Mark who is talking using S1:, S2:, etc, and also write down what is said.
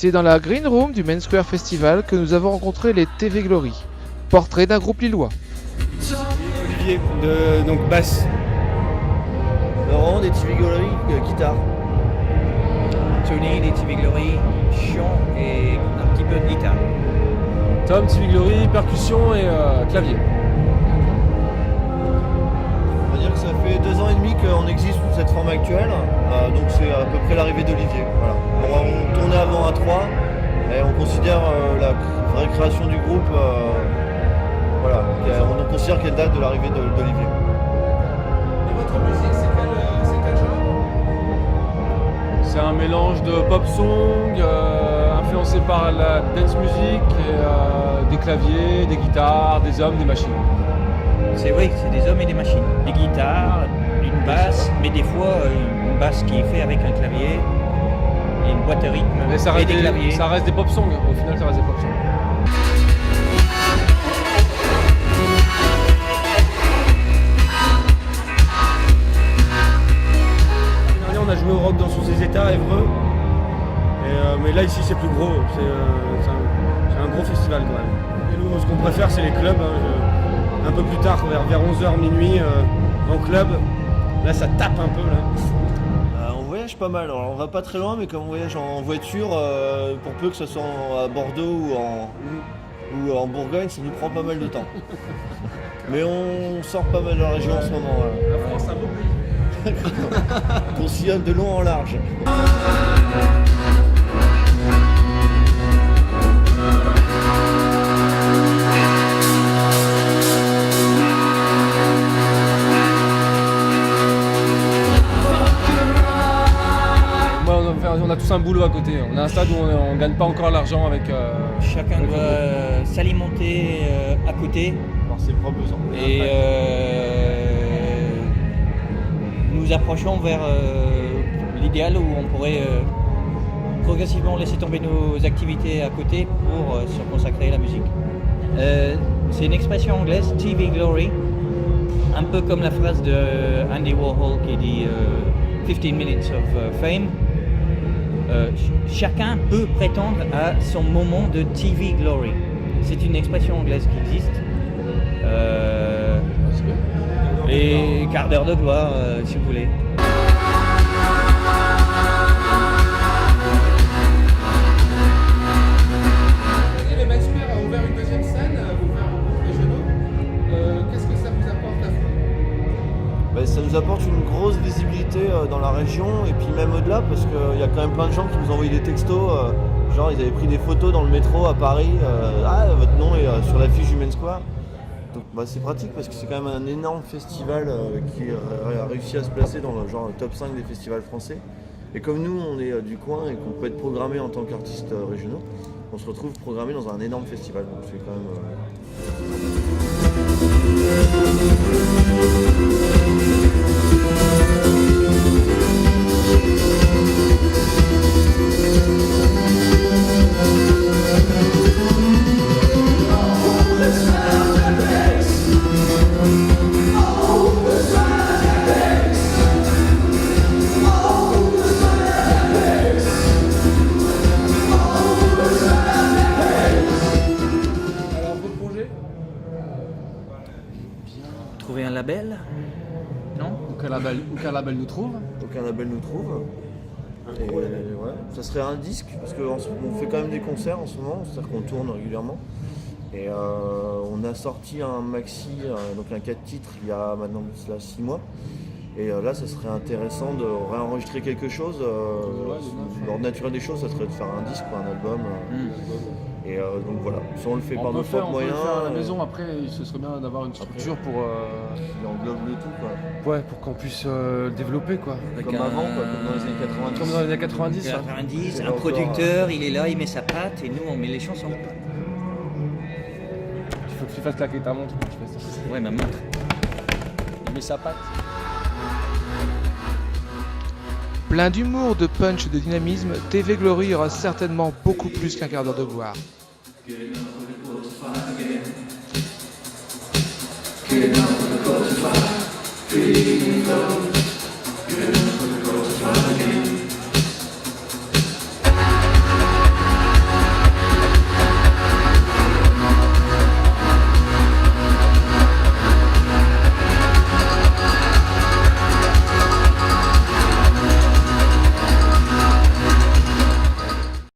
S1: C'est dans la Green Room du Main Square Festival que nous avons rencontré les TV Glory, portrait d'un groupe lillois.
S2: Olivier, donc basse.
S3: Laurent, des TV Glory, guitare.
S4: Tony, des TV Glory, chant et un petit peu de guitare.
S5: Tom, TV Glory, percussion et clavier.
S3: On va dire que ça fait 2 ans et demi qu'on existe sous cette forme actuelle, donc c'est à peu près l'arrivée d'Olivier. Voilà. On tournait avant à 3 et on considère la vraie création du groupe, on considère qu'elle date de l'arrivée d'Olivier.
S6: Et votre musique, c'est quel genre?
S5: C'est un mélange de pop song, influencé par la dance music, et, des claviers, des guitares, des hommes, des machines.
S4: C'est vrai, c'est des hommes et des machines. Des guitares, une basse, mais des fois une basse qui est faite avec un clavier et une boîte à rythme
S5: Mais ça
S4: et
S5: reste
S4: des claviers.
S5: ça reste des pop songs, au final ça reste des pop songs.
S2: On a joué au rock dans sous ses états, Évreux. Mais là ici c'est plus gros, c'est un gros festival quand même. Et nous ce qu'on préfère c'est les clubs, un peu plus tard, vers 11h minuit, en club. Là ça tape un peu là.
S3: On voyage pas mal, alors on va pas très loin, mais comme on voyage en voiture, pour peu que ce soit à Bordeaux ou en Bourgogne, ça nous prend pas mal de temps. Mais on sort pas mal de la région en ce moment.
S6: La France, c'est un beau pays.
S3: On sillonne de long en large.
S5: On a tous un boulot à côté. On a un stade où on ne gagne pas encore l'argent avec.
S4: Chacun doit s'alimenter à côté.
S3: Alors c'est le propre besoin.
S4: Et nous approchons vers l'idéal où on pourrait progressivement laisser tomber nos activités à côté pour se consacrer à la musique. C'est une expression anglaise, TV Glory, un peu comme la phrase de Andy Warhol qui dit 15 minutes of fame. Chacun peut prétendre à son moment de TV Glory. C'est une expression anglaise qui existe. Et quart d'heure de gloire, si vous voulez.
S6: Et le Main Square a ouvert une deuxième scène, a ouvert un groupe régionaux. Qu'est-ce que ça vous apporte à vous?
S3: Ça nous apporte une grosse visibilité dans la région et puis même au-delà parce qu'il y a quand même plein de gens qui nous envoient des textos, genre ils avaient pris des photos dans le métro à Paris, votre nom est sur l'affiche du Main Square. Donc c'est pratique parce que c'est quand même un énorme festival qui a réussi à se placer dans le genre top 5 des festivals français. Et comme nous on est du coin et qu'on peut être programmé en tant qu'artistes régionaux, on se retrouve programmé dans un énorme festival. Donc c'est quand même...
S6: Alors, vos projets?
S4: Trouver un label? Non?
S5: Aucun label nous trouve.
S3: Aucun label nous trouve. Et ouais, ça serait un disque, parce qu'on fait quand même des concerts en ce moment, c'est-à-dire qu'on tourne régulièrement. Et on a sorti un maxi, donc un 4 titres, il y a maintenant 6 mois. Et là, ça serait intéressant de réenregistrer quelque chose. L'ordre naturel des choses, ça serait de faire un disque ou un album. Et donc voilà, si on le fait par nos propres moyens.
S5: On peut le faire à la maison, après ce serait bien d'avoir une structure pour.
S3: Il englobe le tout, quoi.
S5: Ouais, pour qu'on puisse le développer quoi.
S3: Comme avant, quoi, comme dans les années 90.
S5: Comme dans les années 90. ça.
S4: 90, un producteur, il est là, il met sa patte et nous on met les chansons.
S5: Il faut que tu fasses claquer ta montre quand tu fais ça.
S4: Ouais, ma montre.
S5: Il met sa patte.
S1: Plein d'humour, de punch et de dynamisme, TV Glory aura certainement beaucoup plus qu'un quart d'heure de gloire.
S7: Get up, go to fire,